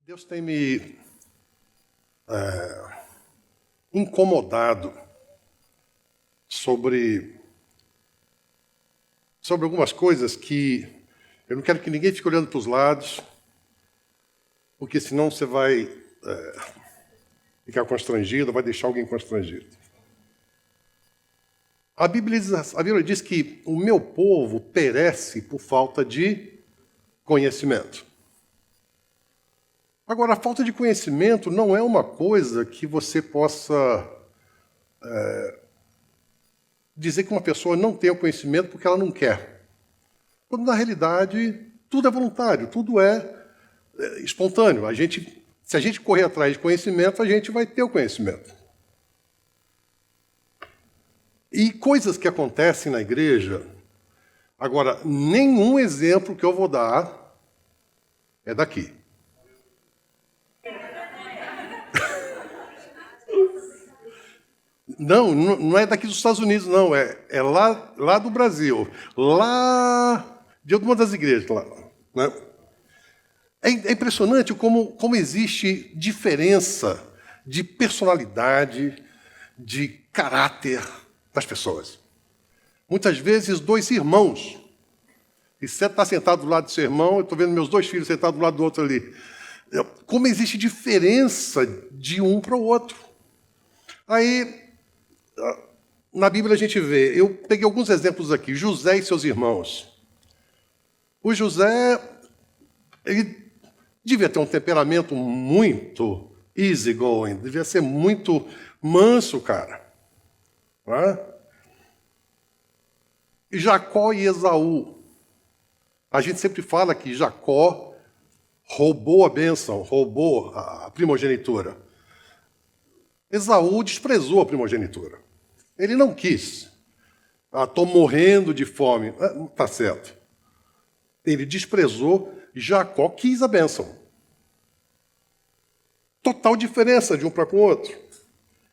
Deus tem me incomodado sobre algumas coisas que eu não quero que ninguém fique olhando para os lados, porque senão você vai ficar constrangido, vai deixar alguém constrangido. A Bíblia diz que o meu povo perece por falta de conhecimento. Agora, a falta de conhecimento não é uma coisa que você possa dizer que uma pessoa não tem o conhecimento porque ela não quer. Quando, na realidade, tudo é voluntário, tudo é espontâneo. Se a gente correr atrás de conhecimento, a gente vai ter o conhecimento. E coisas que acontecem na igreja, agora, nenhum exemplo que eu vou dar é daqui. Não é daqui dos Estados Unidos, não. É lá do Brasil. Lá de alguma das igrejas. Lá, né? É impressionante como existe diferença de personalidade, de caráter das pessoas. Muitas vezes, dois irmãos. E você está sentado do lado do seu irmão, eu estou vendo meus dois filhos sentados do lado do outro ali. Como existe diferença de um para o outro. Aí, na Bíblia a gente vê, eu peguei alguns exemplos aqui, José e seus irmãos. O José, ele devia ter um temperamento muito easygoing, devia ser muito manso, cara. Não é? Jacó e Esaú. A gente sempre fala que Jacó roubou a bênção, roubou a primogenitura. Esaú desprezou a primogenitura. Ele não quis. Estou morrendo de fome. Está certo. Ele desprezou, Jacó quis a bênção. Total diferença de um para com o outro.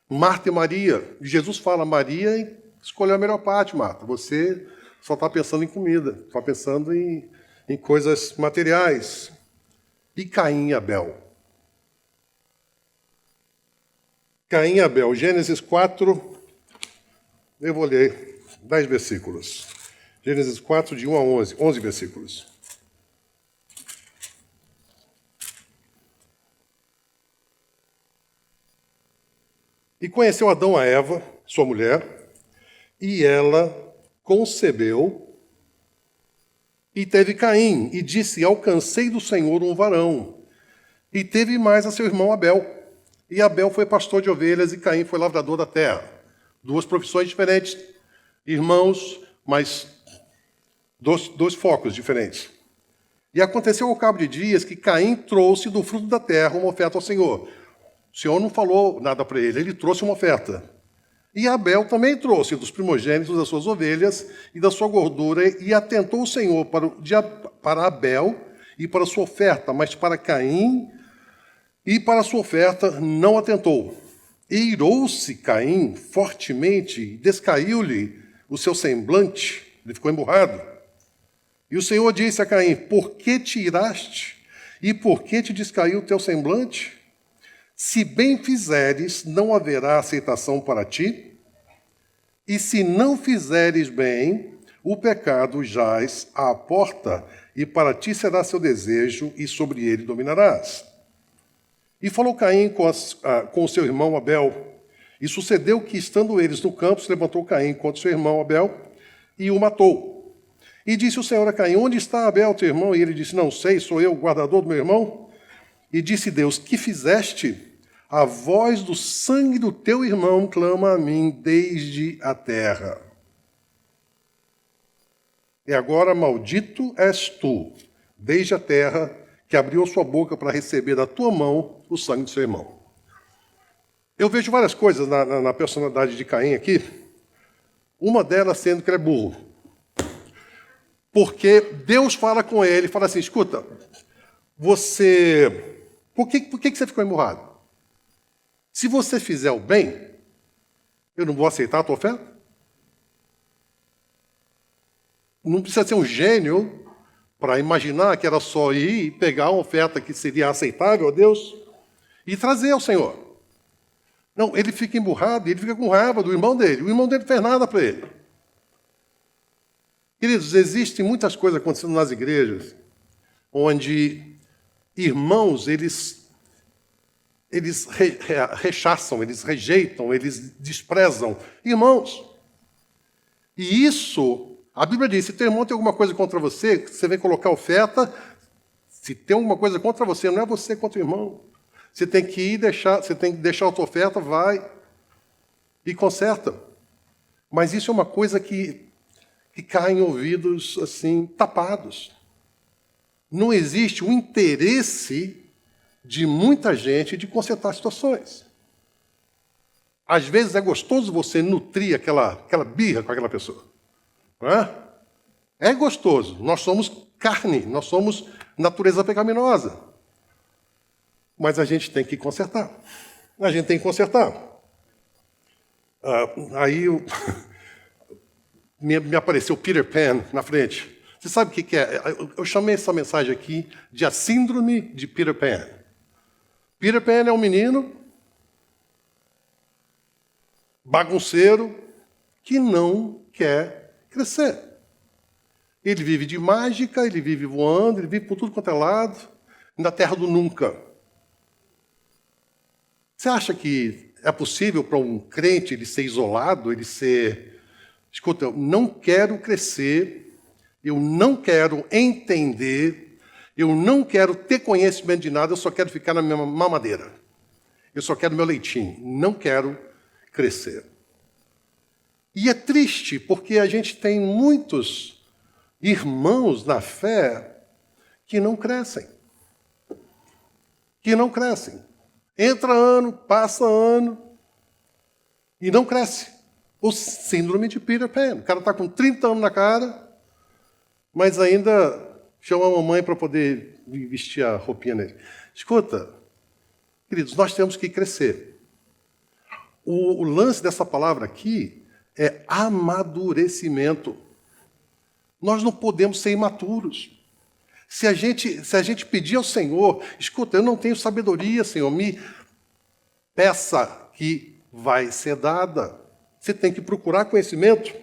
Marta e Maria. Jesus fala, Maria escolheu a melhor parte, Marta. Você só está pensando em comida, está pensando em coisas materiais. E Caim e Abel. Caim e Abel, Gênesis 4, eu vou ler 10 versículos. Gênesis 4, de 1 a 11 versículos. E conheceu Adão a Eva, sua mulher, e ela concebeu e teve Caim, e disse, alcancei do Senhor um varão. E teve mais a seu irmão Abel. E Abel foi pastor de ovelhas e Caim foi lavrador da terra. Duas profissões diferentes, irmãos, mas dois focos diferentes. E aconteceu ao cabo de dias que Caim trouxe do fruto da terra uma oferta ao Senhor. O Senhor não falou nada para ele trouxe uma oferta. E Abel também trouxe dos primogênitos das suas ovelhas e da sua gordura, e atentou o Senhor para Abel e para a sua oferta, mas para Caim e para a sua oferta não atentou. E irou-se Caim fortemente, e descaiu-lhe o seu semblante, ele ficou emburrado. E o Senhor disse a Caim, por que te iraste? E por que te descaiu o teu semblante? Se bem fizeres, não haverá aceitação para ti, e se não fizeres bem, o pecado jaz à porta, e para ti será seu desejo, e sobre ele dominarás. E falou Caim com o seu irmão Abel, e sucedeu que, estando eles no campo, se levantou Caim contra o seu irmão Abel, e o matou. E disse o Senhor a Caim, onde está Abel, teu irmão? E ele disse, não sei, sou eu o guardador do meu irmão? E disse Deus, que fizeste? A voz do sangue do teu irmão clama a mim desde a terra. E agora maldito és tu, desde a terra, que abriu sua boca para receber da tua mão o sangue do seu irmão. Eu vejo várias coisas na personalidade de Caim aqui, uma delas sendo que ele é burro. Porque Deus fala com ele, fala assim, escuta, por que você ficou emburrado? Se você fizer o bem, eu não vou aceitar a tua oferta? Não precisa ser um gênio para imaginar que era só ir e pegar uma oferta que seria aceitável a Deus e trazer ao Senhor. Não, ele fica emburrado, ele fica com raiva do irmão dele. O irmão dele não fez nada para ele. Queridos, existem muitas coisas acontecendo nas igrejas onde irmãos, eles rechaçam, eles rejeitam, eles desprezam irmãos. E isso, a Bíblia diz, se teu irmão tem alguma coisa contra você, você vem colocar oferta, se tem alguma coisa contra você, não é você contra o irmão. Você tem que ir você tem que deixar a tua oferta, vai e conserta. Mas isso é uma coisa que cai em ouvidos assim, tapados. Não existe o interesse de muita gente de consertar situações. Às vezes é gostoso você nutrir aquela birra com aquela pessoa. Não é? É gostoso. Nós somos carne, nós somos natureza pecaminosa. Mas a gente tem que consertar. A gente tem que consertar. Me apareceu Peter Pan na frente. Você sabe o que é? Eu chamei essa mensagem aqui de a síndrome de Peter Pan. Peter Pan é um menino bagunceiro que não quer crescer. Ele vive de mágica, ele vive voando, ele vive por tudo quanto é lado, na terra do nunca. Você acha que é possível para um crente ele ser isolado, ele ser... Escuta, eu não quero crescer, eu não quero entender, eu não quero ter conhecimento de nada, eu só quero ficar na minha mamadeira. Eu só quero meu leitinho, não quero crescer. E é triste, porque a gente tem muitos irmãos na fé que não crescem. Que não crescem. Entra ano, passa ano, e não cresce. O síndrome de Peter Pan. O cara está com 30 anos na cara, mas ainda chama a mamãe para poder vestir a roupinha nele. Escuta, queridos, nós temos que crescer. O lance dessa palavra aqui é amadurecimento. Nós não podemos ser imaturos. Se a gente pedir ao Senhor, escuta, eu não tenho sabedoria, Senhor, me peça que vai ser dada. Você tem que procurar conhecimento.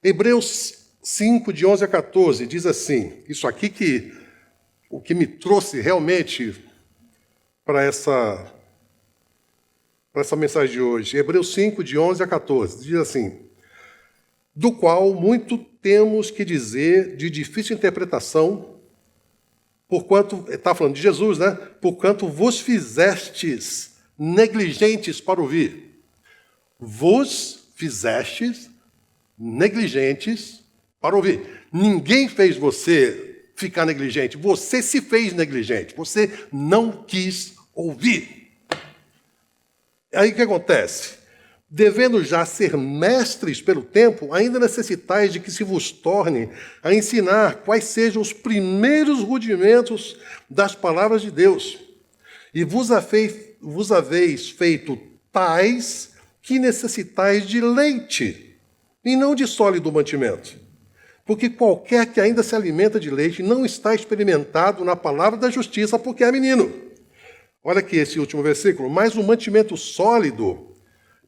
Hebreus 5, de 11 a 14, diz assim, isso aqui o que me trouxe realmente para essa mensagem de hoje. Hebreus 5, de 11 a 14, diz assim, do qual muito temos que dizer de difícil interpretação, porquanto, está falando de Jesus, né? Porquanto vos fizestes negligentes para ouvir. Vos fizestes negligentes para ouvir. Ninguém fez você ficar negligente. Você se fez negligente. Você não quis ouvir. Aí o que acontece? Devendo já ser mestres pelo tempo, ainda necessitais de que se vos torne a ensinar quais sejam os primeiros rudimentos das palavras de Deus. E vos haveis feito tais que necessitais de leite, e não de sólido mantimento. Porque qualquer que ainda se alimenta de leite não está experimentado na palavra da justiça, porque é menino. Olha aqui esse último versículo. Mas o mantimento sólido,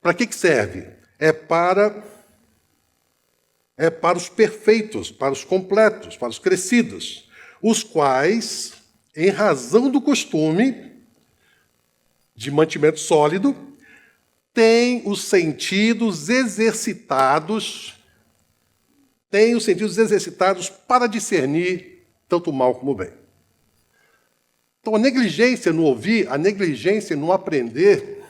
para que serve? É para os perfeitos, para os completos, para os crescidos, os quais, em razão do costume de mantimento sólido, têm os sentidos exercitados para discernir tanto o mal como o bem. Então, a negligência no ouvir, a negligência no aprender,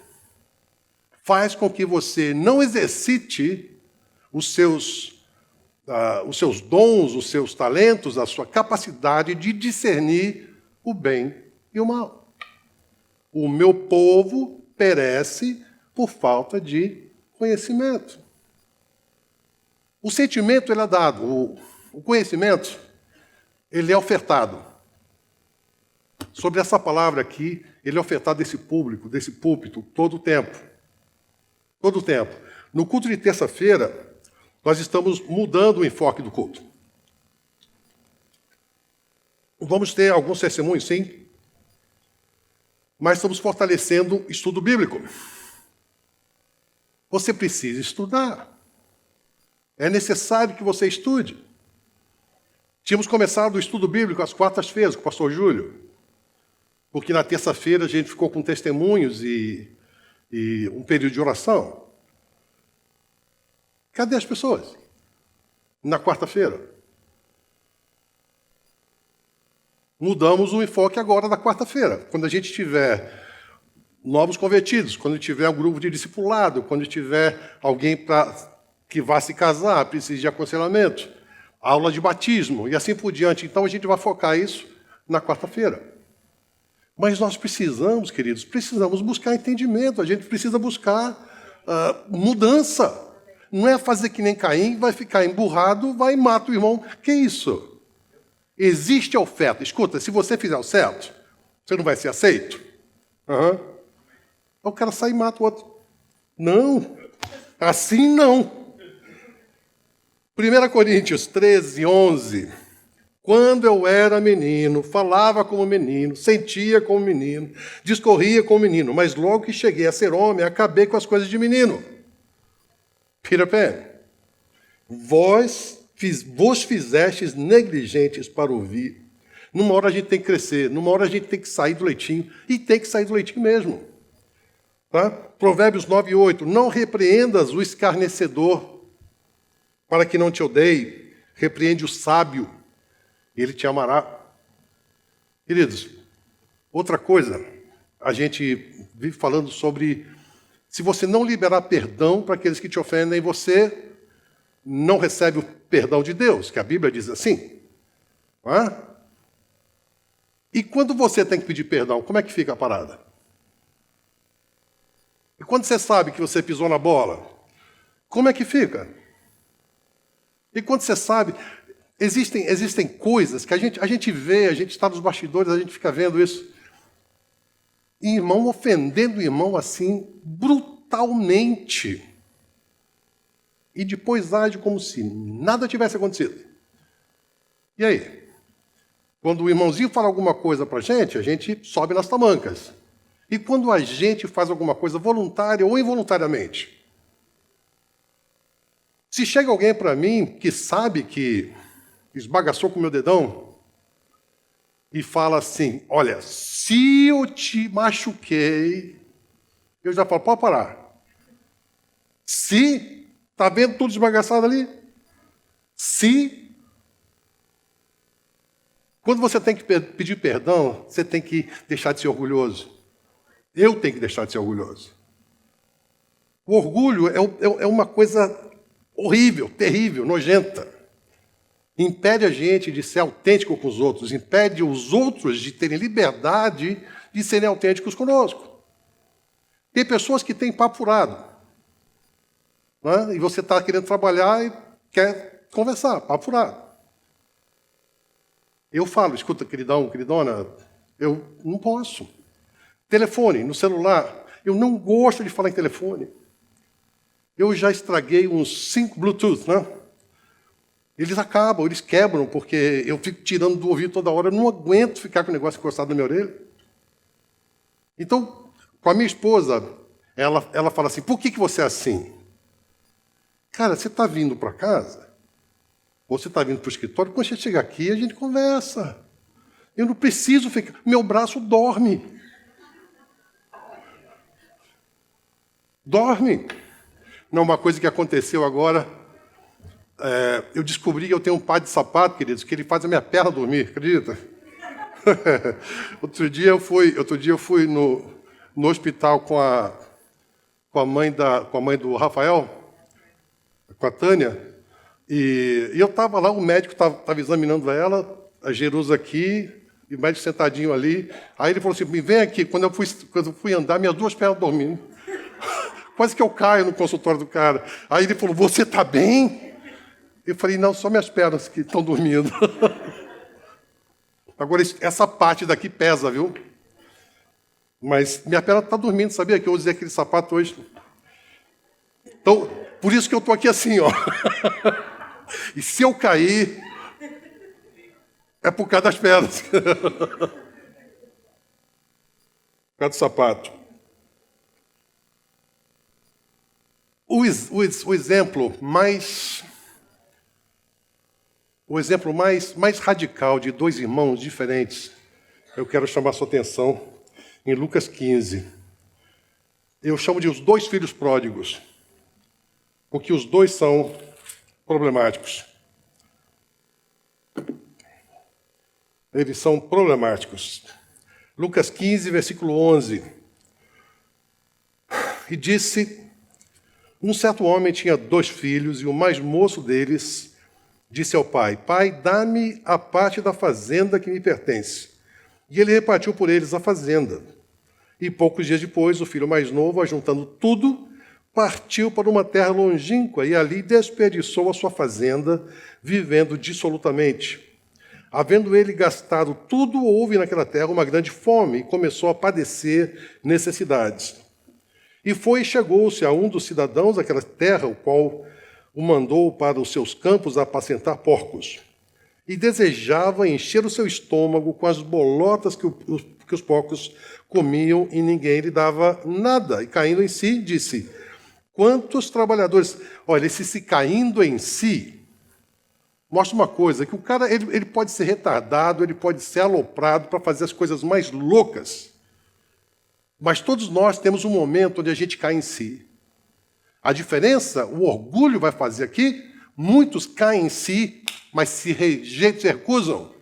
faz com que você não exercite os seus dons, os seus talentos, a sua capacidade de discernir o bem e o mal. O meu povo perece por falta de conhecimento. O sentimento ele é dado, o conhecimento ele é ofertado. Sobre essa palavra aqui, ele é ofertado desse púlpito, todo o tempo. Todo o tempo. No culto de terça-feira, nós estamos mudando o enfoque do culto. Vamos ter alguns testemunhos, sim, mas estamos fortalecendo o estudo bíblico. Você precisa estudar. É necessário que você estude. Tínhamos começado o estudo bíblico às quartas-feiras com o pastor Júlio, porque na terça-feira a gente ficou com testemunhos e um período de oração. Cadê as pessoas? Na quarta-feira. Mudamos o enfoque agora da quarta-feira. Quando a gente tiver novos convertidos, quando tiver um grupo de discipulado, quando tiver alguém que vá se casar, precisa de aconselhamento, aula de batismo e assim por diante. Então a gente vai focar isso na quarta-feira. Mas nós precisamos, queridos, buscar entendimento, a gente precisa buscar mudança. Não é fazer que nem Caim, vai ficar emburrado, vai e mata o irmão. Que isso? Existe a oferta. Escuta, se você fizer o certo, você não vai ser aceito? O cara sai e mata o outro. Não, assim não. 1 Coríntios 13, 11. Quando eu era menino, falava como menino, sentia como menino, discorria como menino, mas logo que cheguei a ser homem, acabei com as coisas de menino. Peter Pan, vos fizestes negligentes para ouvir. Numa hora a gente tem que crescer, numa hora a gente tem que sair do leitinho, e tem que sair do leitinho mesmo. Tá? Provérbios 9, 8. Não repreendas o escarnecedor, para que não te odeie. Repreende o sábio, ele te amará. Queridos, outra coisa, a gente vive falando sobre, se você não liberar perdão para aqueles que te ofendem, você não recebe o perdão de Deus, que a Bíblia diz assim. Não é? E quando você tem que pedir perdão, como é que fica a parada? E quando você sabe que você pisou na bola, como é que fica? E quando você sabe, existem coisas que a gente vê, a gente está nos bastidores, a gente fica vendo isso. E irmão ofendendo o irmão assim, brutalmente. E depois age como se nada tivesse acontecido. E aí? Quando o irmãozinho fala alguma coisa para a gente sobe nas tamancas. E quando a gente faz alguma coisa voluntária ou involuntariamente? Se chega alguém para mim que sabe que esbagaçou com o meu dedão e fala assim, olha, se eu te machuquei, eu já falo, pode parar. Se... Está vendo tudo esbagaçado ali? Quando você tem que pedir perdão, você tem que deixar de ser orgulhoso. Eu tenho que deixar de ser orgulhoso. O orgulho é uma coisa horrível, terrível, nojenta. Impede a gente de ser autêntico com os outros, impede os outros de terem liberdade de serem autênticos conosco. Tem pessoas que têm papo furado. E você está querendo trabalhar e quer conversar, papo furado. Eu falo, escuta, queridão, queridona, eu não posso. Telefone, no celular, eu não gosto de falar em telefone. Eu já estraguei uns 5 Bluetooth, né? Eles acabam, eles quebram, porque eu fico tirando do ouvido toda hora, eu não aguento ficar com o negócio encostado na minha orelha. Então, com a minha esposa, ela fala assim, por que você é assim? Cara, você está vindo para casa, ou você está vindo para o escritório, quando você chega aqui, a gente conversa. Eu não preciso ficar... Meu braço dorme. Dorme. Não, uma coisa que aconteceu agora, eu descobri que eu tenho um par de sapato, queridos, que ele faz a minha perna dormir, acredita? Outro dia eu fui no hospital com a mãe do Rafael, com a Tânia, e eu estava lá, o médico estava examinando ela, a Jerusa aqui, e o médico sentadinho ali. Aí ele falou assim, vem aqui. Quando eu fui andar, minhas 2 pernas dormindo. Quase que eu caio no consultório do cara. Aí ele falou, você está bem? Eu falei, não, só minhas pernas que estão dormindo. Agora, essa parte daqui pesa, viu? Mas minha perna está dormindo, sabia que eu usei aquele sapato hoje? Então, por isso que eu estou aqui assim, ó. E se eu cair, É por causa das pedras. Por causa do sapato. O exemplo mais radical de dois irmãos diferentes, eu quero chamar a sua atenção em Lucas 15. Eu chamo de os dois filhos pródigos, porque os dois são problemáticos. Eles são problemáticos. Lucas 15, versículo 11. E disse: um certo homem tinha 2 filhos, e o mais moço deles disse ao pai: Pai, dá-me a parte da fazenda que me pertence. E ele repartiu por eles a fazenda. E poucos dias depois, o filho mais novo, ajuntando tudo, partiu para uma terra longínqua e ali desperdiçou a sua fazenda, vivendo dissolutamente. Havendo ele gastado tudo, houve naquela terra uma grande fome e começou a padecer necessidades. E foi e chegou-se a um dos cidadãos daquela terra, o qual o mandou para os seus campos a apacentar porcos. E desejava encher o seu estômago com as bolotas que os porcos comiam, e ninguém lhe dava nada. E caindo em si, disse: quantos trabalhadores... Olha, esse se caindo em si mostra uma coisa, que o cara ele pode ser retardado, ele pode ser aloprado para fazer as coisas mais loucas. Mas todos nós temos um momento onde a gente cai em si. A diferença, o orgulho vai fazer aqui, muitos caem em si, mas se rejeitam, se recusam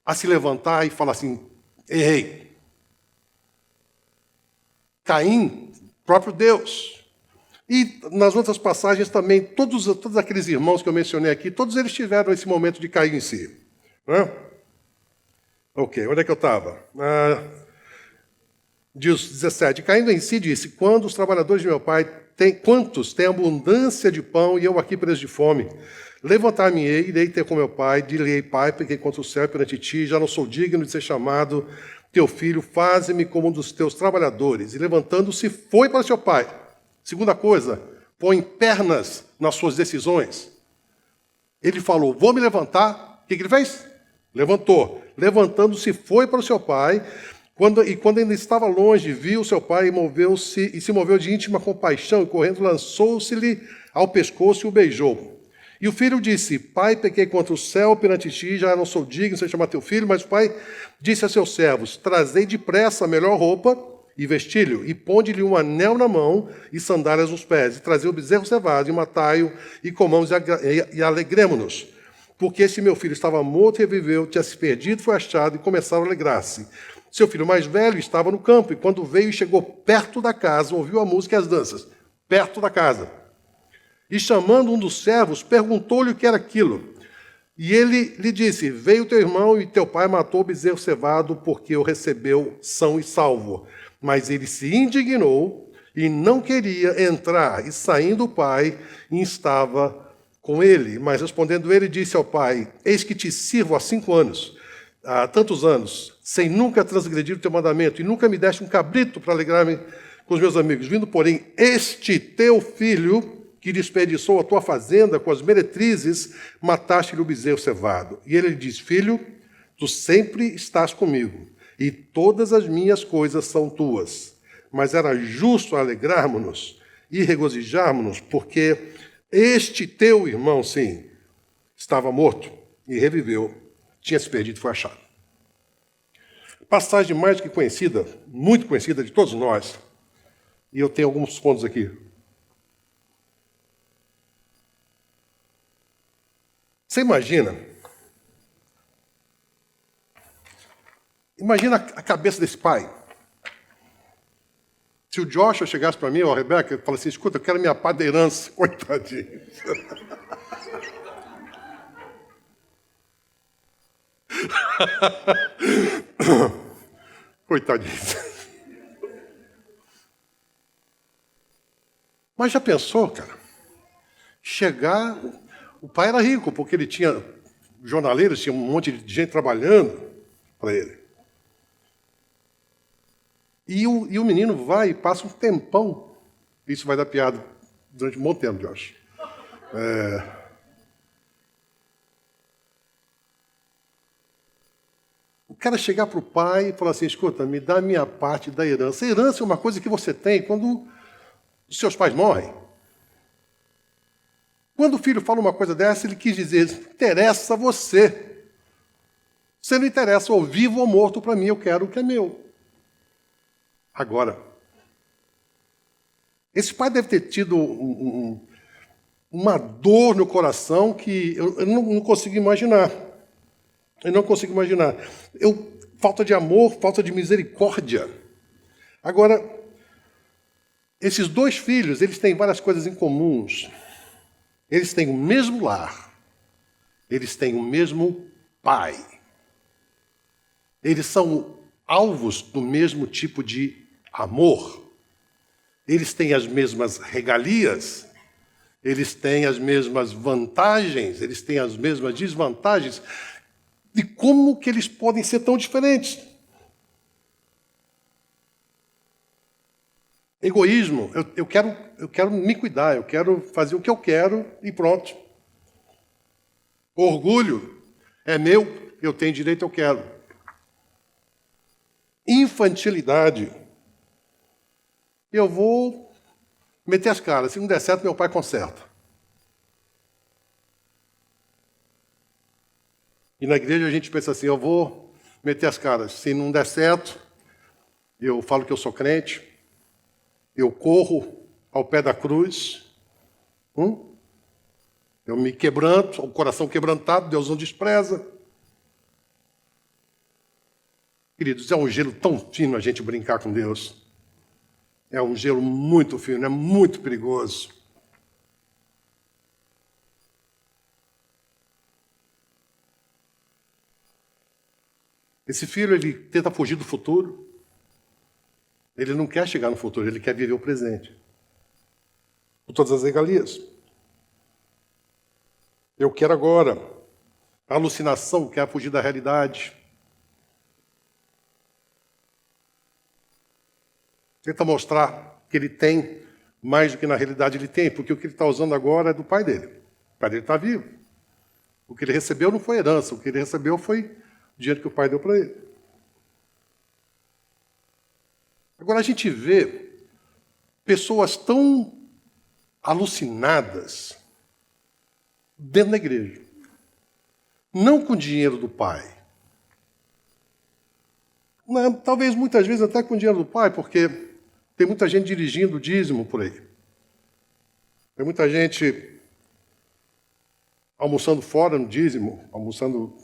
a se levantar e falar assim: errei. Caim, próprio Deus. E nas outras passagens também, todos aqueles irmãos que eu mencionei aqui, todos eles tiveram esse momento de cair em si. Não é? Ok, onde é que eu estava? Diz 17, caindo em si, disse: quando os trabalhadores de meu pai quantos têm abundância de pão e eu aqui preso de fome? Levantar-me-ei, irei ter com meu pai, direi: Pai, pequei contra o céu perante ti, já não sou digno de ser chamado teu filho, faze-me como um dos teus trabalhadores. E levantando-se, foi para seu pai. Segunda coisa, põe pernas nas suas decisões. Ele falou: vou me levantar. O que ele fez? Levantou. Levantando-se, foi para o seu pai. Quando ainda estava longe, viu seu pai e se moveu de íntima compaixão, e correndo lançou-se-lhe ao pescoço e o beijou. E o filho disse: Pai, pequei contra o céu perante ti, já não sou digno de ser chamado teu filho. Mas o pai disse a seus servos: Trazei depressa a melhor roupa e vestilho, e ponde-lhe um anel na mão e sandálias nos pés, e trazei o bezerro cevado e matai-o, e comamos e alegremo-nos. Porque esse meu filho estava morto e reviveu, tinha se perdido, foi achado, e começaram a alegrar-se. Seu filho mais velho estava no campo, e quando veio e chegou perto da casa, ouviu a música e as danças, perto da casa. E chamando um dos servos, perguntou-lhe o que era aquilo. E ele lhe disse: veio teu irmão e teu pai matou o bezerro cevado, porque o recebeu são e salvo. Mas ele se indignou e não queria entrar, e saindo o pai, estava com ele. Mas respondendo ele, disse ao pai: eis que te sirvo há tantos anos, sem nunca transgredir o teu mandamento, e nunca me deste um cabrito para alegrar-me com os meus amigos. Vindo, porém, este teu filho, que desperdiçou a tua fazenda com as meretrizes, mataste-lhe o bezerro cevado. E ele lhe diz: filho, tu sempre estás comigo, e todas as minhas coisas são tuas. Mas era justo alegrarmos-nos e regozijarmos-nos, porque este teu irmão, sim, estava morto e reviveu, tinha se perdido e foi achado. Passagem mais do que conhecida, muito conhecida de todos nós, e eu tenho alguns pontos aqui. Você imagina a cabeça desse pai. Se o Joshua chegasse para mim, ou a Rebeca, e falasse assim: escuta, eu quero minha parte da herança. Coitadinho. Coitadinho. Mas já pensou, cara? Chegar... O pai era rico, porque ele tinha jornaleiros, tinha um monte de gente trabalhando para ele. E o menino vai e passa um tempão. Isso vai dar piada durante um bom tempo, eu acho. cara chegar para o pai e falar assim, escuta, me dá a minha parte da herança. A herança é uma coisa que você tem quando os seus pais morrem. Quando o filho fala uma coisa dessa, ele quis dizer, interessa a você. Você não interessa ou vivo ou morto para mim, eu quero o que é meu. Agora, esse pai deve ter tido uma dor no coração que eu não consigo imaginar. Eu não consigo imaginar. Falta de amor, falta de misericórdia. Agora, esses dois filhos, eles têm várias coisas em comuns. Eles têm o mesmo lar. Eles têm o mesmo pai. Eles são alvos do mesmo tipo de amor. Eles têm as mesmas regalias. Eles têm as mesmas vantagens. Eles têm as mesmas desvantagens. E como que eles podem ser tão diferentes? Egoísmo, eu quero me cuidar, eu quero fazer o que eu quero e pronto. Orgulho, é meu, eu tenho direito, eu quero. Infantilidade, eu vou meter as caras, se não der certo, meu pai conserta. E na igreja a gente pensa assim, eu vou meter as caras, se não der certo, eu falo que eu sou crente, eu corro ao pé da cruz, eu me quebranto, o coração quebrantado, Deus não despreza. Queridos, é um gelo tão fino a gente brincar com Deus. É um gelo muito fino, é muito perigoso. Esse filho, ele tenta fugir do futuro. Ele não quer chegar no futuro, ele quer viver o presente. Com todas as regalias. Eu quero agora. A alucinação quer fugir da realidade. Tenta mostrar que ele tem mais do que na realidade ele tem, porque o que ele está usando agora é do pai dele. O pai dele está vivo. O que ele recebeu não foi herança, o que ele recebeu foi o dinheiro que o pai deu para ele. Agora a gente vê pessoas tão alucinadas dentro da igreja. Não com o dinheiro do pai. Não, talvez muitas vezes até com o dinheiro do pai, porque tem muita gente dirigindo o dízimo por aí. Tem muita gente almoçando fora no dízimo, almoçando.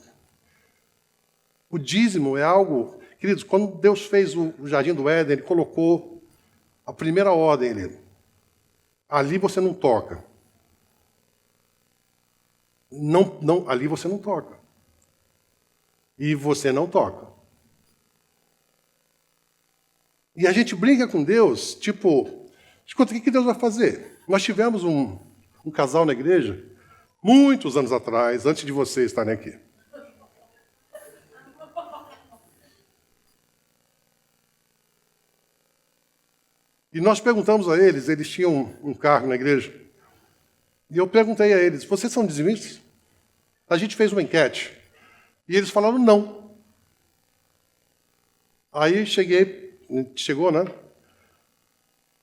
O dízimo é algo. Queridos, quando Deus fez o Jardim do Éden, Ele colocou a primeira ordem ali. Ali você não toca. Não, ali você não toca. E você não toca. E a gente brinca com Deus, tipo, escuta, o que Deus vai fazer? Nós tivemos um casal na igreja, muitos anos atrás, antes de vocês estarem aqui. E nós perguntamos a eles, eles tinham um cargo na igreja, e eu perguntei a eles, vocês são dizimistas? A gente fez uma enquete, e eles falaram não. Aí chegou, né?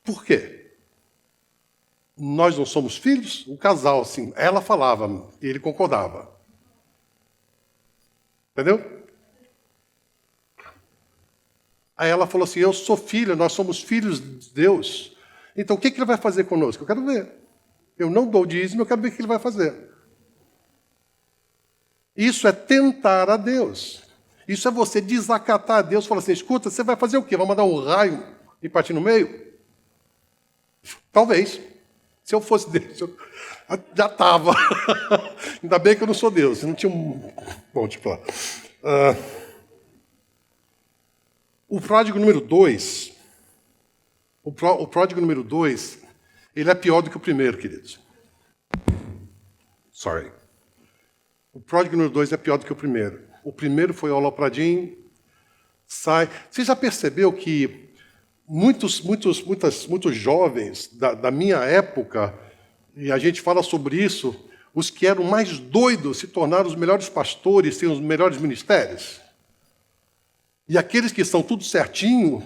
Por quê? Nós não somos filhos? O casal, assim, ela falava, e ele concordava. Entendeu? Aí ela falou assim, eu sou filha, nós somos filhos de Deus. Então o que ele vai fazer conosco? Eu quero ver. Eu não dou dízimo, eu quero ver o que ele vai fazer. Isso é tentar a Deus. Isso é você desacatar a Deus e falar assim, escuta, você vai fazer o quê? Vai mandar um raio e partir no meio? Talvez. Se eu fosse Deus, eu já estava. Ainda bem que eu não sou Deus. Eu não tinha um... Bom, tipo lá. O pródigo número 2, o pródigo número 2, ele é pior do que o primeiro, queridos. Sorry. O pródigo número 2 é pior do que o primeiro. O primeiro foi o alopradinho, sai. Você já percebeu que muitos jovens da minha época, e a gente fala sobre isso, os que eram mais doidos se tornaram os melhores pastores, têm os melhores ministérios? E aqueles que são tudo certinho,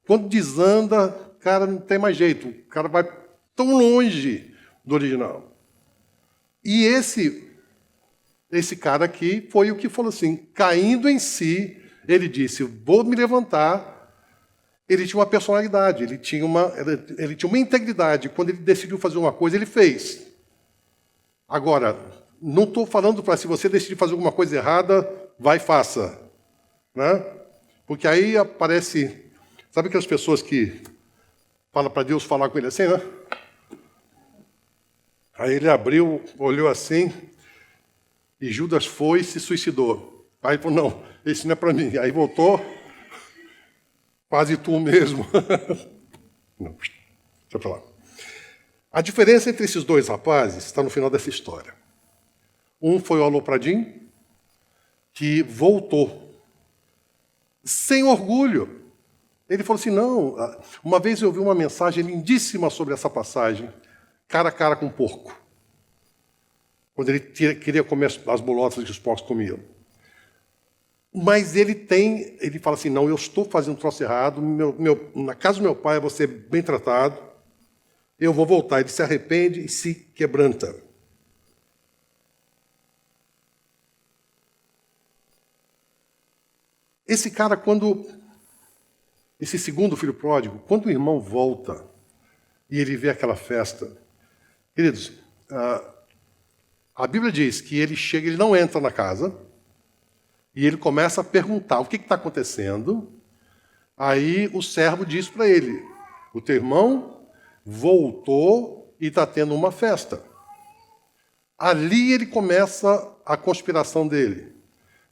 quando desanda, cara, não tem mais jeito. O cara vai tão longe do original. E esse cara aqui foi o que falou assim, caindo em si, ele disse, vou me levantar. Ele tinha uma personalidade, ele tinha uma integridade. Quando ele decidiu fazer uma coisa, ele fez. Agora, não estou falando para se você decidir fazer alguma coisa errada, vai e faça. Né? Porque aí aparece... Sabe aquelas pessoas que falam para Deus falar com ele assim, né? Aí ele abriu, olhou assim, e Judas foi e se suicidou. Aí ele falou, não, esse não é para mim. Aí voltou, quase tu mesmo. Não, deixa eu falar. A diferença entre esses dois rapazes está no final dessa história. Um foi o Alopradinho, que voltou, sem orgulho. Ele falou assim, não, uma vez eu ouvi uma mensagem lindíssima sobre essa passagem, cara a cara com o porco. Quando ele queria comer as bolotas que os porcos comiam. Mas ele fala assim, não, eu estou fazendo um troço errado, na casa do meu pai eu vou ser bem tratado, eu vou voltar. Ele se arrepende e se quebranta. Esse cara, esse segundo filho pródigo, quando o irmão volta e ele vê aquela festa, queridos, a Bíblia diz que ele chega, ele não entra na casa, e ele começa a perguntar o que está acontecendo. Aí o servo diz para ele, o teu irmão voltou e está tendo uma festa. Ali ele começa a conspiração dele,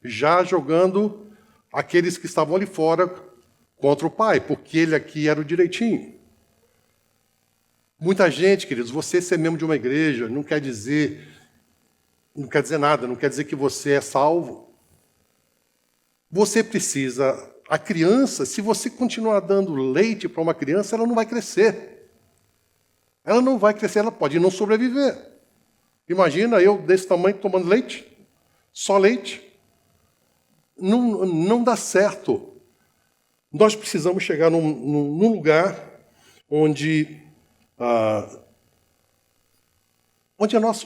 já jogando aqueles que estavam ali fora contra o pai, porque ele aqui era o direitinho. Muita gente, queridos, você ser membro de uma igreja não quer dizer nada, não quer dizer que você é salvo. Você precisa... A criança, se você continuar dando leite para uma criança, ela não vai crescer. Ela não vai crescer, ela pode não sobreviver. Imagina eu desse tamanho tomando leite, só leite. Não dá certo. Nós precisamos chegar num lugar onde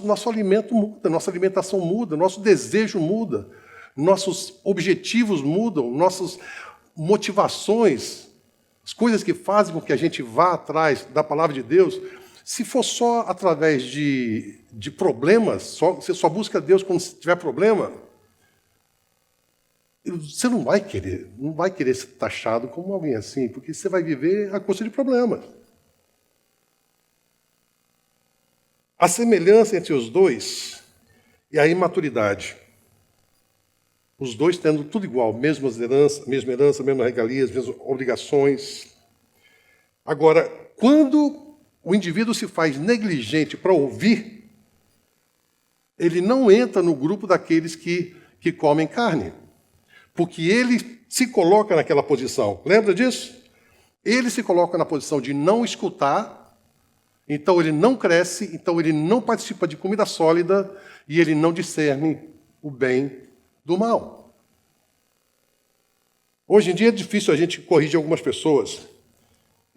nosso alimento muda, nossa alimentação muda, nosso desejo muda, nossos objetivos mudam, nossas motivações, as coisas que fazem com que a gente vá atrás da palavra de Deus. Se for só através de problemas, você só busca Deus quando tiver problema, você não vai querer ser taxado como alguém assim, porque você vai viver à custa de problemas. A semelhança entre os dois é a imaturidade. Os dois tendo tudo igual, mesma herança, mesmas regalias, mesmas obrigações. Agora, quando o indivíduo se faz negligente para ouvir, ele não entra no grupo daqueles que comem carne. Porque ele se coloca naquela posição. Lembra disso? Ele se coloca na posição de não escutar, então ele não cresce, então ele não participa de comida sólida e ele não discerne o bem do mal. Hoje em dia é difícil a gente corrigir algumas pessoas.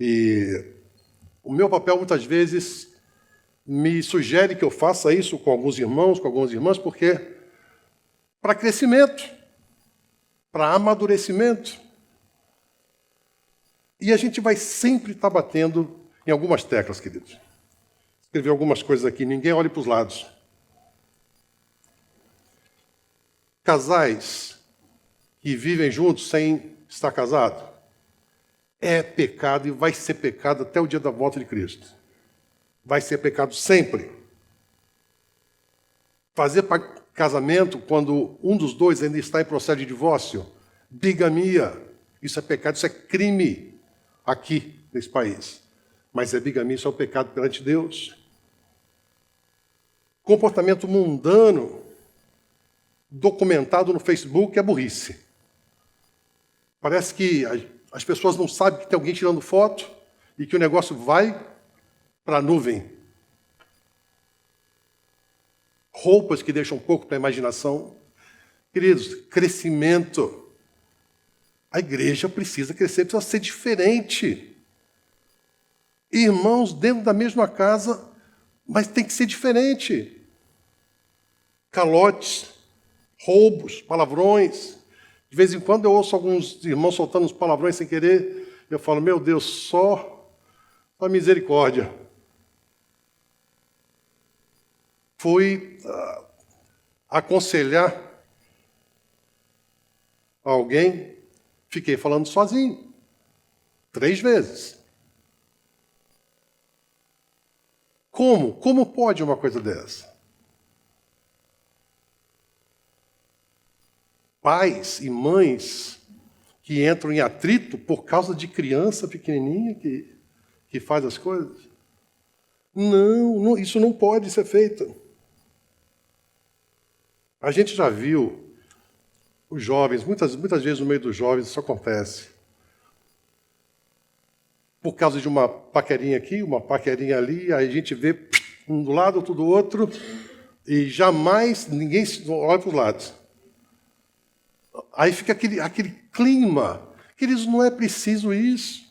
E o meu papel, muitas vezes, me sugere que eu faça isso com alguns irmãos, com algumas irmãs, porque para crescimento, para amadurecimento. E a gente vai sempre estar batendo em algumas teclas, queridos. Escrevi algumas coisas aqui, ninguém olhe para os lados. Casais que vivem juntos sem estar casado, é pecado e vai ser pecado até o dia da volta de Cristo. Vai ser pecado sempre. Fazer casamento quando um dos dois ainda está em processo de divórcio, bigamia, isso é pecado, isso é crime aqui nesse país. Mas bigamia, isso é um pecado perante Deus. Comportamento mundano, documentado no Facebook, é burrice. Parece que as pessoas não sabem que tem alguém tirando foto e que o negócio vai para a nuvem. Roupas que deixam um pouco para a imaginação. Queridos, crescimento. A igreja precisa crescer, precisa ser diferente. Irmãos dentro da mesma casa, mas tem que ser diferente. Calotes, roubos, palavrões. De vez em quando eu ouço alguns irmãos soltando uns palavrões sem querer. Eu falo, meu Deus, só a misericórdia. Fui aconselhar alguém, fiquei falando sozinho. 3 vezes. Como? Como pode uma coisa dessa? Pais e mães que entram em atrito por causa de criança pequenininha que faz as coisas? Não, isso não pode ser feito. A gente já viu os jovens, muitas vezes no meio dos jovens isso acontece. Por causa de uma paquerinha aqui, uma paquerinha ali, aí a gente vê um do lado, outro do outro, e jamais ninguém olha para os lados. Aí fica aquele clima. Queridos, não é preciso isso.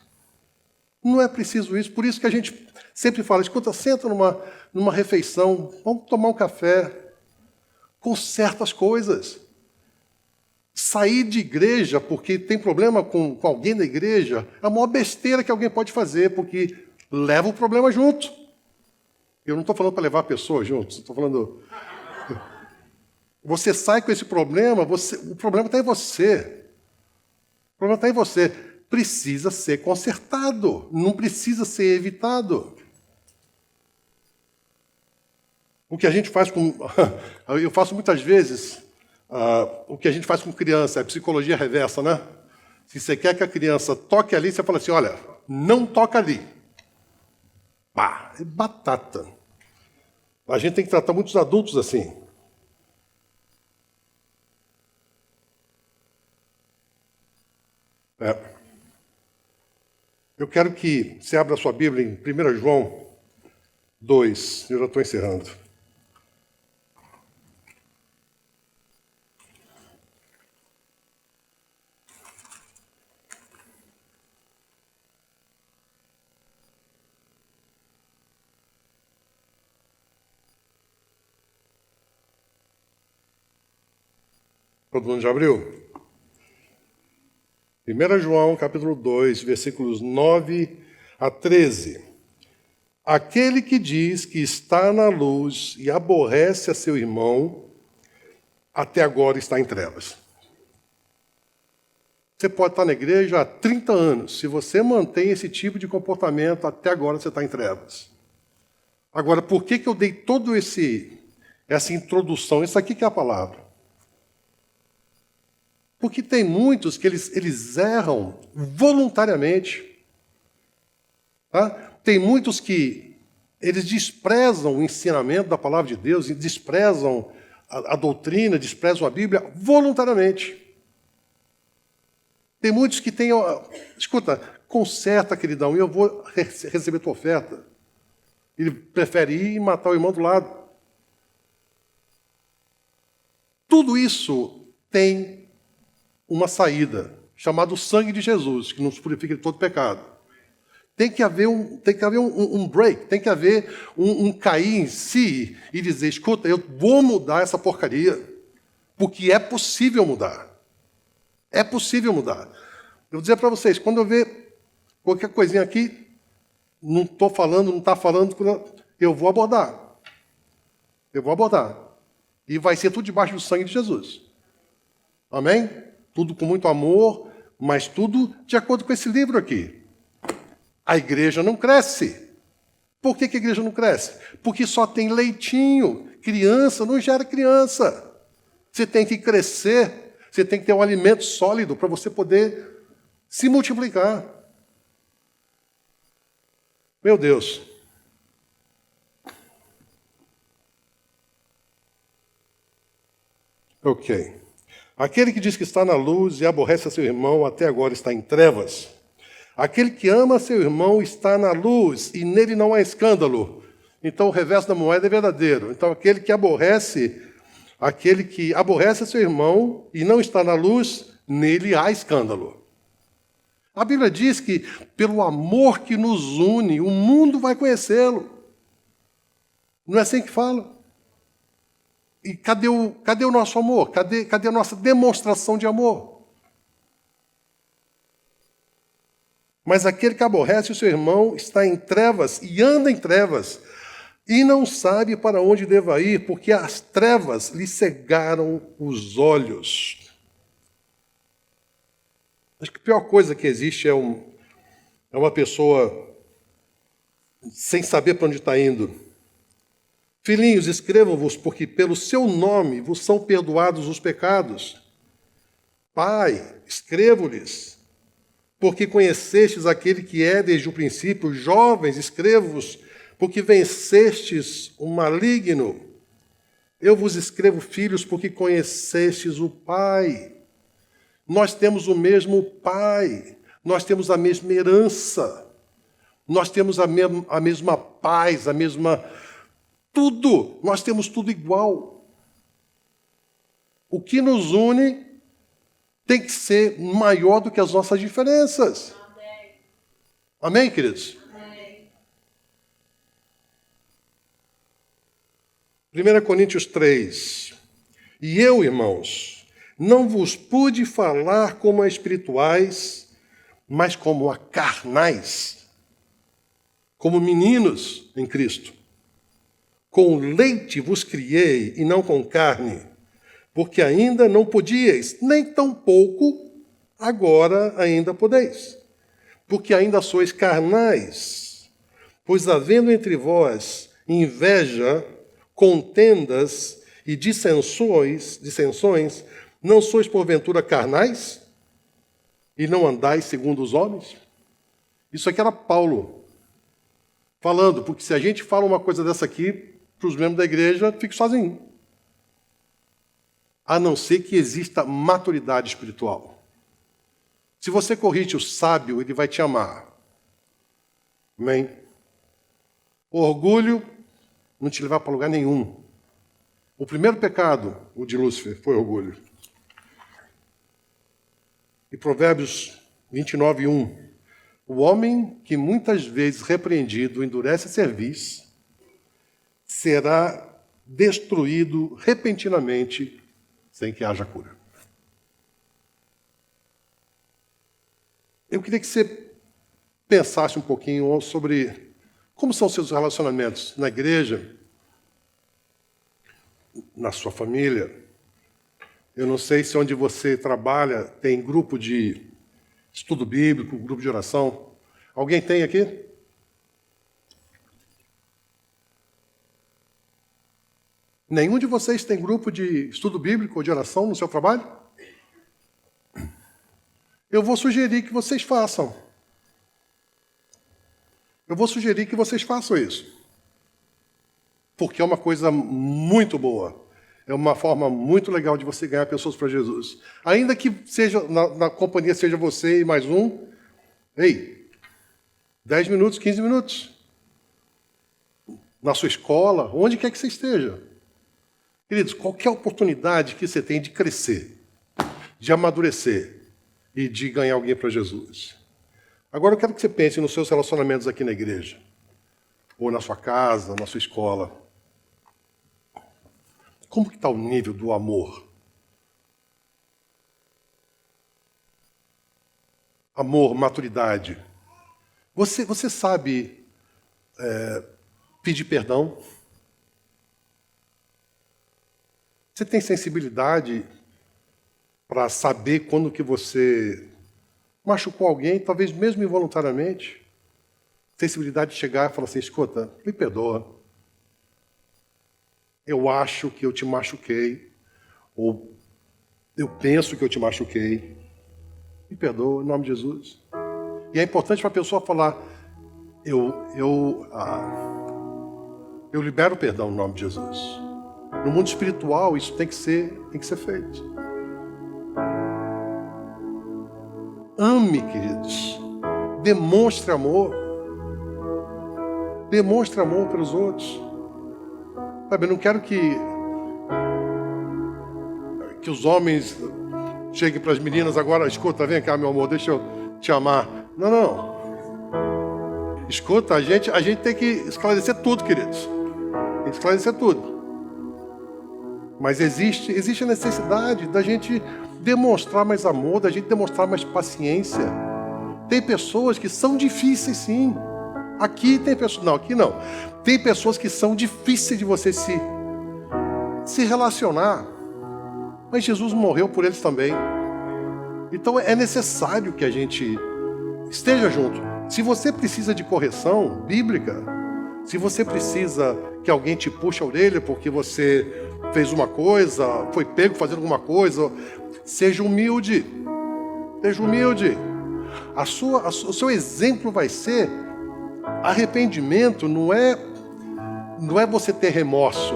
Não é preciso isso. Por isso que a gente sempre fala, escuta, senta numa refeição, vamos tomar um café, conserta as coisas. Sair de igreja porque tem problema com alguém da igreja é a maior besteira que alguém pode fazer, porque leva o problema junto. Eu não estou falando para levar a pessoa junto, estou falando... Você sai com esse problema, o problema está em você. O problema está em você. Precisa ser consertado, não precisa ser evitado. O que a gente faz com... Eu faço muitas vezes... o que a gente faz com criança é psicologia reversa, né? Se você quer que a criança toque ali, você fala assim, olha, não toca ali. Pá, é batata. A gente tem que tratar muitos adultos assim. Eu quero que você abra a sua Bíblia em 1 João 2. Eu já estou encerrando. Todo mundo já abriu? 1 João, capítulo 2, versículos 9 a 13. Aquele que diz que está na luz e aborrece a seu irmão, até agora está em trevas. Você pode estar na igreja há 30 anos. Se você mantém esse tipo de comportamento, até agora você está em trevas. Agora, por que eu dei toda essa introdução? Isso aqui que é a palavra. Porque tem muitos que eles erram voluntariamente. Tá? Tem muitos que eles desprezam o ensinamento da palavra de Deus, e desprezam a doutrina, desprezam a Bíblia voluntariamente. Tem muitos que têm... Escuta, conserta, queridão, e eu vou receber tua oferta. Ele prefere ir e matar o irmão do lado. Tudo isso tem uma saída, chamada o sangue de Jesus, que nos purifica de todo pecado. Tem que haver um break, tem que haver um cair em si e dizer, escuta, eu vou mudar essa porcaria, porque é possível mudar. É possível mudar. Eu vou dizer para vocês, quando eu ver qualquer coisinha aqui, não estou falando, não está falando, eu vou abordar. Eu vou abordar. E vai ser tudo debaixo do sangue de Jesus. Amém? Tudo com muito amor, mas tudo de acordo com esse livro aqui. A igreja não cresce. Por que a igreja não cresce? Porque só tem leitinho. Criança não gera criança. Você tem que crescer, você tem que ter um alimento sólido para você poder se multiplicar. Meu Deus. Ok. Aquele que diz que está na luz e aborrece a seu irmão, até agora está em trevas. Aquele que ama seu irmão está na luz, e nele não há escândalo. Então o reverso da moeda é verdadeiro. Então aquele que aborrece a seu irmão e não está na luz, nele há escândalo. A Bíblia diz que, pelo amor que nos une, o mundo vai conhecê-lo. Não é assim que fala? E cadê o nosso amor? Cadê a nossa demonstração de amor? Mas aquele que aborrece o seu irmão está em trevas e anda em trevas, e não sabe para onde deva ir, porque as trevas lhe cegaram os olhos. Acho que a pior coisa que existe é uma pessoa sem saber para onde está indo. Filhinhos, escrevo-vos, porque pelo seu nome vos são perdoados os pecados. Pai, escrevo-lhes, porque conhecestes aquele que é desde o princípio. Jovens, escrevo-vos, porque vencestes o maligno. Eu vos escrevo, filhos, porque conhecestes o Pai. Nós temos o mesmo Pai, nós temos a mesma herança, nós temos a mesma paz, a mesma... Tudo, nós temos tudo igual. O que nos une tem que ser maior do que as nossas diferenças. Amém, amém, queridos? Amém. 1 Coríntios 3. E eu, irmãos, não vos pude falar como a espirituais, mas como a carnais, como meninos em Cristo. Com leite vos criei e não com carne, porque ainda não podíeis, nem tampouco agora ainda podeis, porque ainda sois carnais. Pois havendo entre vós inveja, contendas e dissensões, não sois porventura carnais e não andais segundo os homens? Isso aqui era Paulo falando, porque se a gente fala uma coisa dessa aqui para os membros da igreja, fica sozinho. A não ser que exista maturidade espiritual. Se você corrige o sábio, ele vai te amar. Amém? O orgulho não te levar para lugar nenhum. O primeiro pecado, o de Lúcifer, foi orgulho. E Provérbios 29, 1. O homem que muitas vezes repreendido endurece a cerviz, será destruído repentinamente sem que haja cura. Eu queria que você pensasse um pouquinho sobre como são seus relacionamentos na igreja, na sua família. Eu não sei se onde você trabalha tem grupo de estudo bíblico, grupo de oração. Alguém tem aqui? Nenhum de vocês tem grupo de estudo bíblico ou de oração no seu trabalho? Eu vou sugerir que vocês façam. Eu vou sugerir que vocês façam isso. Porque é uma coisa muito boa. É uma forma muito legal de você ganhar pessoas para Jesus. Ainda que seja na companhia seja você e mais um, 10 minutos, 15 minutos. Na sua escola, onde quer que você esteja. Queridos, qualquer oportunidade que você tem de crescer, de amadurecer e de ganhar alguém para Jesus. Agora eu quero que você pense nos seus relacionamentos aqui na igreja, ou na sua casa, na sua escola. Como que está o nível do amor? Amor, maturidade. Você sabe pedir perdão? Você tem sensibilidade para saber quando que você machucou alguém, talvez mesmo involuntariamente? Sensibilidade de chegar e falar assim, escuta, me perdoa. Eu acho que eu te machuquei, ou eu penso que eu te machuquei. Me perdoa, em nome de Jesus. E é importante para a pessoa falar, eu libero o perdão no nome de Jesus. No mundo espiritual, isso tem que ser feito. Ame, queridos. Demonstre amor. Demonstre amor pelos outros. Sabe, eu não quero que os homens cheguem para as meninas agora, escuta, vem cá, meu amor, deixa eu te amar. Não, não. Escuta, a gente tem que esclarecer tudo, queridos. Tem que esclarecer tudo. Mas existe a necessidade da gente demonstrar mais amor, da gente demonstrar mais paciência. Tem pessoas que são difíceis, sim. Aqui tem pessoas... Não, aqui não. Tem pessoas que são difíceis de você se relacionar. Mas Jesus morreu por eles também. Então é necessário que a gente esteja junto. Se você precisa de correção bíblica, se você precisa que alguém te puxe a orelha porque você fez uma coisa, foi pego fazendo alguma coisa, seja humilde. Seja humilde. O seu exemplo vai ser arrependimento, não é você ter remorso.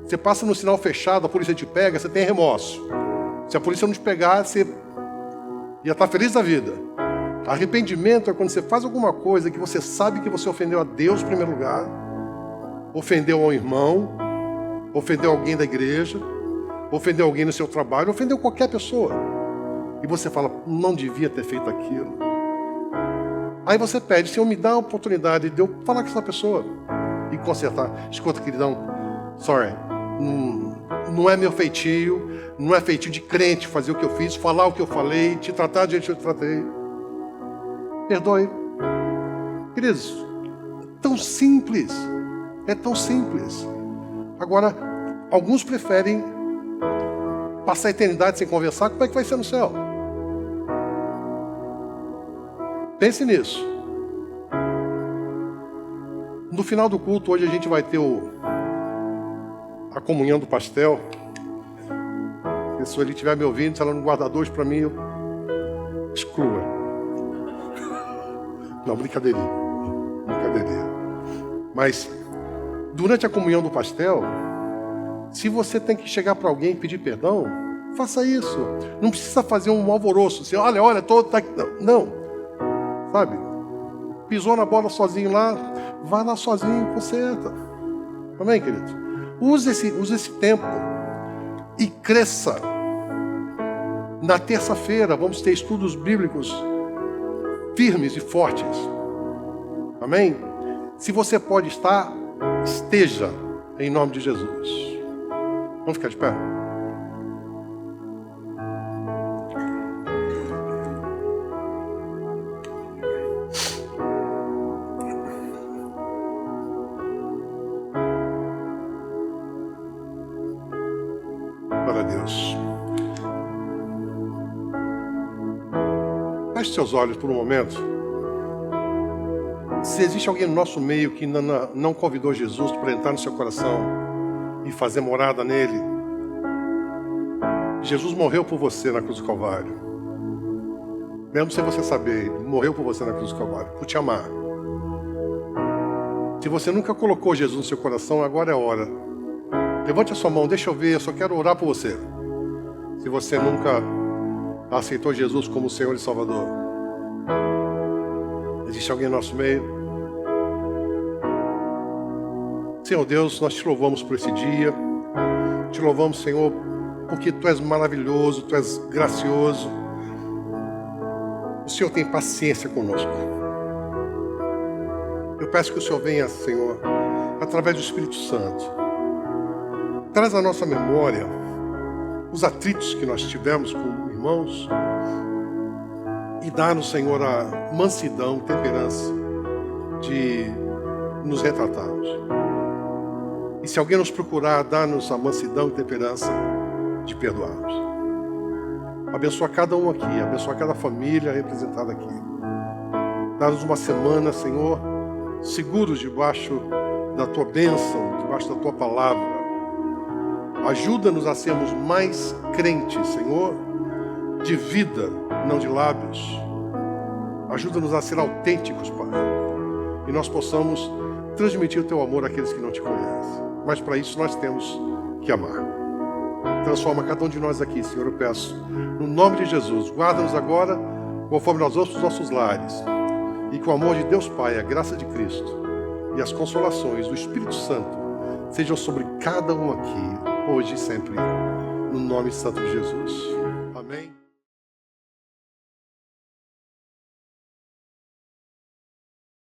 Você passa no sinal fechado, a polícia te pega, você tem remorso. Se a polícia não te pegar, você ia estar feliz da vida. Arrependimento é quando você faz alguma coisa que você sabe que você ofendeu a Deus em primeiro lugar, ofendeu ao irmão, ofendeu alguém da igreja, ofendeu alguém no seu trabalho, ofendeu qualquer pessoa. E você fala, não devia ter feito aquilo. Aí você pede, Senhor, me dá a oportunidade de eu falar com essa pessoa e consertar. Escuta, queridão, sorry, não é meu feitio, não é feitio de crente fazer o que eu fiz, falar o que eu falei, te tratar do jeito que eu te tratei. Perdoe. Queridos, é tão simples. É tão simples. Agora, alguns preferem passar a eternidade sem conversar. Como é que vai ser no céu? Pense nisso. No final do culto, hoje a gente vai ter a comunhão do pastel. Se ele estiver me ouvindo, se ela não guardar dois para mim, exclua. Não, brincadeirinha. Mas, durante a comunhão do pastel, se você tem que chegar para alguém e pedir perdão, faça isso. Não precisa fazer um alvoroço. Assim, olha, tá aqui. Não. Sabe? Pisou na bola sozinho lá, vá lá sozinho e conserta. Amém, querido? Use esse tempo e cresça. Na terça-feira vamos ter estudos bíblicos firmes e fortes. Amém? Se você pode estar, esteja em nome de Jesus. Vamos ficar de pé? Glória a Deus. Feche seus olhos por um momento. Se existe alguém no nosso meio que não convidou Jesus para entrar no seu coração e fazer morada nele, Jesus morreu por você na cruz do Calvário. Mesmo sem você saber, ele morreu por você na cruz do Calvário, por te amar. Se você nunca colocou Jesus no seu coração, agora é a hora. Levante a sua mão, deixa eu ver, eu só quero orar por você. Se você nunca aceitou Jesus como Senhor e Salvador. Existe alguém no nosso meio? Senhor Deus, nós te louvamos por esse dia. Te louvamos, Senhor, porque Tu és maravilhoso, Tu és gracioso. O Senhor tem paciência conosco. Eu peço que o Senhor venha, Senhor, através do Espírito Santo. Traz à nossa memória os atritos que nós tivemos com irmãos e dá-nos, Senhor, a mansidão, temperança de nos retratarmos. E se alguém nos procurar, dá-nos a mansidão e temperança de perdoarmos. Abençoa cada um aqui, abençoa cada família representada aqui. Dá-nos uma semana, Senhor, seguros debaixo da Tua bênção, debaixo da Tua palavra. Ajuda-nos a sermos mais crentes, Senhor, de vida, não de lábios. Ajuda-nos a ser autênticos, Pai. E nós possamos transmitir o Teu amor àqueles que não Te conhecem. Mas para isso nós temos que amar. Transforma cada um de nós aqui, Senhor, eu peço. No nome de Jesus, guarda-nos agora, conforme nós vamos para os nossos lares. E que o amor de Deus Pai, a graça de Cristo e as consolações do Espírito Santo sejam sobre cada um aqui, hoje e sempre, no nome santo de Jesus.